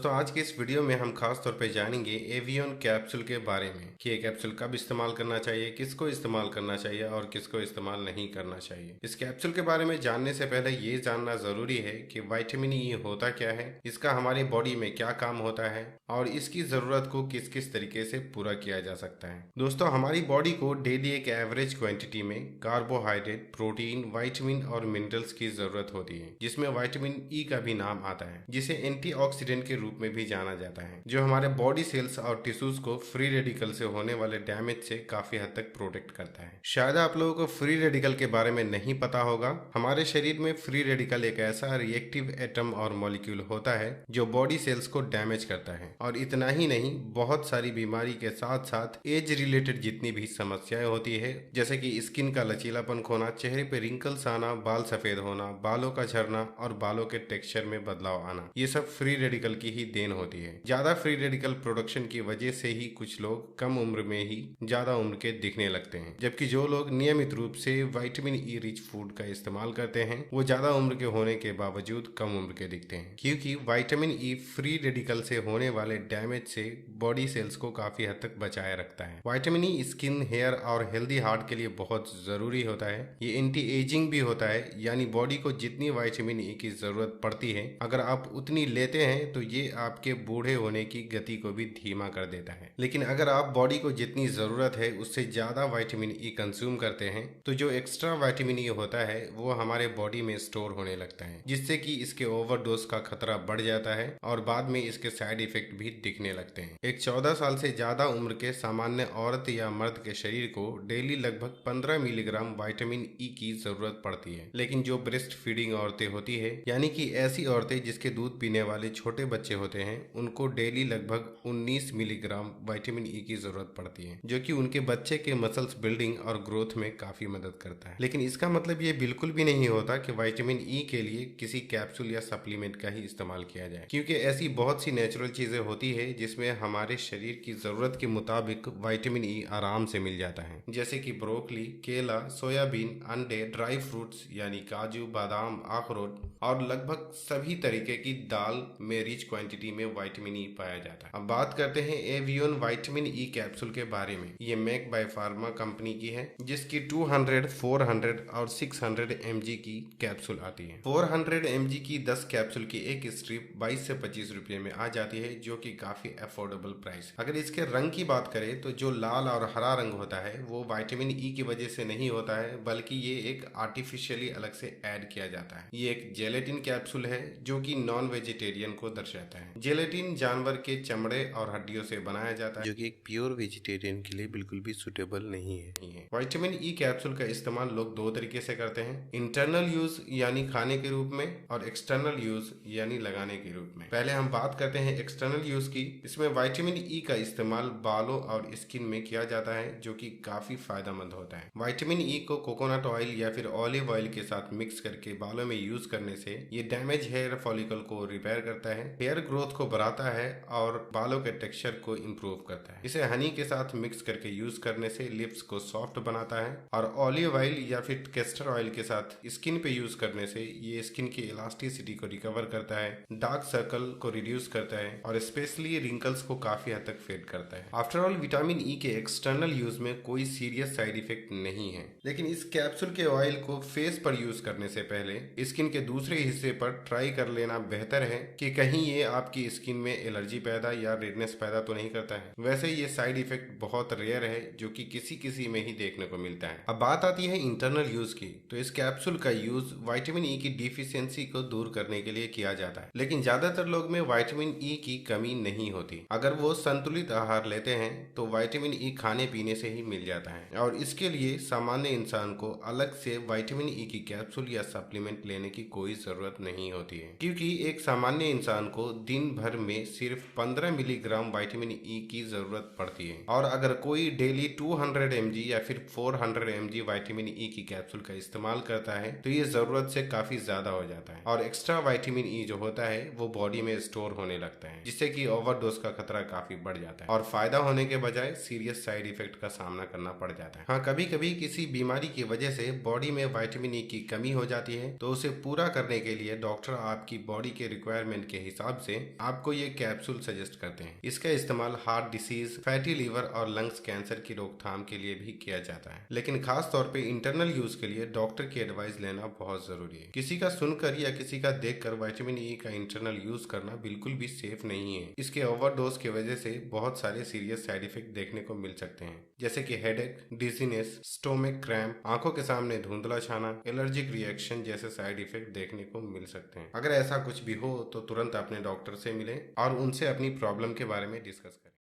दोस्तों आज के इस वीडियो में हम खास तौर पे जानेंगे एवियन कैप्सूल के बारे में कि ये कैप्सूल कब इस्तेमाल करना चाहिए, किसको इस्तेमाल करना चाहिए और किसको इस्तेमाल नहीं करना चाहिए। इस कैप्सूल के बारे में जानने से पहले ये जानना जरूरी है कि विटामिन ई होता क्या है, इसका हमारी बॉडी में क्या काम होता है और इसकी जरूरत को किस किस तरीके से पूरा किया जा सकता है। दोस्तों हमारी बॉडी को डेली एक एवरेज क्वांटिटी में कार्बोहाइड्रेट, प्रोटीन, विटामिन और मिनरल्स की जरूरत होती है, जिसमें विटामिन ई का भी नाम आता है, जिसे एंटीऑक्सीडेंट के रूप में भी जाना जाता है, जो हमारे बॉडी सेल्स और टिश्यूज को फ्री रेडिकल से होने वाले डैमेज से काफी हद तक प्रोटेक्ट करता है। शायद आप लोगों को फ्री रेडिकल के बारे में नहीं पता होगा। हमारे शरीर में फ्री रेडिकल एक ऐसा रिएक्टिव एटम और मॉलिक्यूल होता है जो बॉडी सेल्स को डैमेज करता है, और इतना ही नहीं, बहुत सारी बीमारी के साथ साथ एज रिलेटेड जितनी भी समस्याएं होती है, जैसे कि स्किन का लचीलापन खोना, चेहरे पे रिंकल्स आना, बाल सफेद होना, बालों का झड़ना और बालों के टेक्सचर में बदलाव आना, ये सब फ्री रेडिकल की ही देन होती है। ज्यादा फ्री रेडिकल प्रोडक्शन की वजह से ही कुछ लोग कम उम्र में ही ज्यादा उम्र के दिखने लगते हैं, जबकि जो लोग नियमित रूप से विटामिन ई रिच फूड का इस्तेमाल करते हैं वो ज्यादा उम्र के होने के बावजूद कम उम्र के दिखते हैं, क्योंकि विटामिन ई फ्री रेडिकल से होने वाले डैमेज से बॉडी सेल्स को काफी हद तक बचाए रखता है। विटामिन ई स्किन, हेयर और हेल्दी हार्ट के लिए बहुत जरूरी होता है। ये एंटी एजिंग भी होता है, यानी बॉडी को जितनी विटामिन ई की जरूरत पड़ती है अगर आप उतनी लेते हैं तो ये आपके बूढ़े होने की गति को भी धीमा कर देता है। लेकिन अगर आप बॉडी को जितनी जरूरत है उससे ज्यादा विटामिन ई कंज्यूम करते हैं तो जो एक्स्ट्रा विटामिन ई होता है वो हमारे बॉडी में स्टोर होने लगता है, जिससे कि इसके ओवरडोज का खतरा बढ़ जाता है और बाद में इसके साइड इफेक्ट भी दिखने लगते हैं। एक 14 साल से ज्यादा उम्र के सामान्य औरत या मर्द के शरीर को डेली लगभग 15 मिलीग्राम विटामिन ई की जरूरत पड़ती है, लेकिन जो ब्रेस्ट फीडिंग औरतें होती है, यानी कि ऐसी औरतें जिसके दूध पीने वाले छोटे बच्चे होते हैं, उनको डेली लगभग 19 मिलीग्राम विटामिन ई की जरूरत पड़ती है, जो कि उनके बच्चे के मसल्स बिल्डिंग और ग्रोथ में काफी मदद करता है। लेकिन इसका मतलब ये बिल्कुल भी नहीं होता कि विटामिन ई के लिए किसी कैप्सूल या सप्लीमेंट का ही इस्तेमाल किया जाए, क्योंकि ऐसी बहुत सी नेचुरल चीजें होती है जिसमें हमारे शरीर की जरूरत के मुताबिक विटामिन ई आराम से मिल जाता है, जैसे कि ब्रोकली, केला, सोयाबीन, अंडे, ड्राई फ्रूट्स यानी काजू, बादाम, अखरोट और लगभग सभी तरीके की दाल में रिच क्वांटिटी में विटामिन ई पाया जाता है। अब बात करते हैं एवियन विटामिन ई कैप्सूल के बारे में। ये मेक बाय फार्मा कंपनी की है, जिसकी 200, 400 और 600 mg की कैप्सूल आती है। 400 mg की 10 कैप्सूल की एक स्ट्रिप 22 से 25 रुपए में आ जाती है, जो कि काफी अफोर्डेबल प्राइस है। अगर इसके रंग की बात करें तो जो लाल और हरा रंग होता है वो विटामिन ई की वजह से नहीं होता है, बल्कि ये एक आर्टिफिशियली अलग से ऐड किया जाता है। ये एक जेलेटिन कैप्सूल है जो कि नॉन वेजिटेरियन को दर्शाता है। जेलेटिन जानवर के चमड़े और हड्डियों से बनाया जाता है, जो कि एक प्योर वेजिटेरियन के लिए बिल्कुल भी सुटेबल नहीं है। विटामिन ई कैप्सूल का इस्तेमाल लोग दो तरीके से करते हैं, इंटरनल यूज यानी खाने के रूप में और एक्सटर्नल यूज यानी लगाने के रूप में। पहले हम बात करते हैं एक्सटर्नल यूज की। इसमें विटामिन ई का इस्तेमाल बालों और स्किन में किया जाता है, जो कि काफी फायदेमंद होता है। विटामिन ई को कोकोनट ऑयल या फिर ऑलिव ऑयल के साथ मिक्स करके बालों में यूज करने से ये डैमेज हेयर फॉलिकल को रिपेयर करता है, हेयर ग्रोथ को बढ़ाता है और बालों के टेक्सचर को इम्प्रूव करता है। इसे हनी के साथ मिक्स करके यूज करने से लिप्स को सॉफ्ट बनाता है, और ऑलिव ऑयल या फिर कैस्टर ऑयल के साथ स्किन पे यूज करने से ये स्किन की इलास्टिसिटी को रिकवर करता है, डार्क सर्कल को रिड्यूस करता है और स्पेशली रिंकल्स को काफी हद तक फेड करता है। आफ्टर ऑल विटामिन ई के एक्सटर्नल यूज में कोई सीरियस साइड इफेक्ट नहीं है, लेकिन इस कैप्सूल के ऑयल को फेस पर यूज करने से पहले स्किन के दूसरे हिस्से पर ट्राई कर लेना बेहतर है कि कहीं ये आपकी स्किन में एलर्जी पैदा या रेडनेस पैदा तो नहीं करता है। वैसे ये साइड इफेक्ट बहुत रेयर है, जो कि किसी में ही देखने को मिलता है। अब बात आती है इंटरनल यूज की, तो इस कैप्सूल का यूज विटामिन ई की डिफिशियंसी को दूर करने के लिए किया जाता है, लेकिन ज्यादातर लोग में विटामिन ई की कमी नहीं होती। अगर वो संतुलित आहार लेते हैं तो विटामिन ई खाने पीने से ही मिल जाता है, और इसके लिए सामान्य इंसान को अलग से विटामिन ई की कैप्सूल या सप्लीमेंट लेने की कोई जरूरत नहीं होती है, क्योंकि एक सामान्य इंसान को दिन भर में सिर्फ 15 मिलीग्राम विटामिन ई की जरूरत पड़ती है, और अगर कोई डेली 200 mg या फिर 400 mg विटामिन ई की कैप्सूल का इस्तेमाल करता है तो ये जरूरत से काफी ज्यादा हो जाता है, और एक्स्ट्रा विटामिन ई जो होता है वो बॉडी में स्टोर होने लगता है, जिससे कि ओवरडोज का खतरा काफी बढ़ जाता है और फायदा होने के बजाय सीरियस साइड इफेक्ट का सामना करना पड़ जाता है। हाँ, कभी कभी किसी बीमारी की वजह से बॉडी में विटामिन ई की कमी हो जाती है, तो उसे पूरा करने के लिए डॉक्टर आपकी बॉडी के रिक्वायरमेंट के हिसाब से आपको ये कैप्सूल सजेस्ट करते हैं। इसका इस्तेमाल हार्ट डिसीज, फैटी लीवर और लंग्स कैंसर की रोकथाम के लिए भी किया जाता है, लेकिन खास तौर पे इंटरनल यूज के लिए डॉक्टर की एडवाइस लेना बहुत जरूरी है। किसी का सुनकर या किसी का देखकर विटामिन ई का इंटरनल यूज करना बिल्कुल भी सेफ नहीं है। इसके ओवरडोज की वजह से बहुत सारे सीरियस साइड इफेक्ट देखने को मिल सकते हैं, जैसे कि हेडेक, डिजीनेस, स्टोमिक क्रैम्प, आंखों के सामने धुंधला छाना, एलर्जिक रिएक्शन जैसे साइड इफेक्ट देखने को मिल सकते हैं। अगर ऐसा कुछ भी हो तो तुरंत अपने डॉक्टर से मिलें और उनसे अपनी प्रॉब्लम के बारे में डिस्कस करें।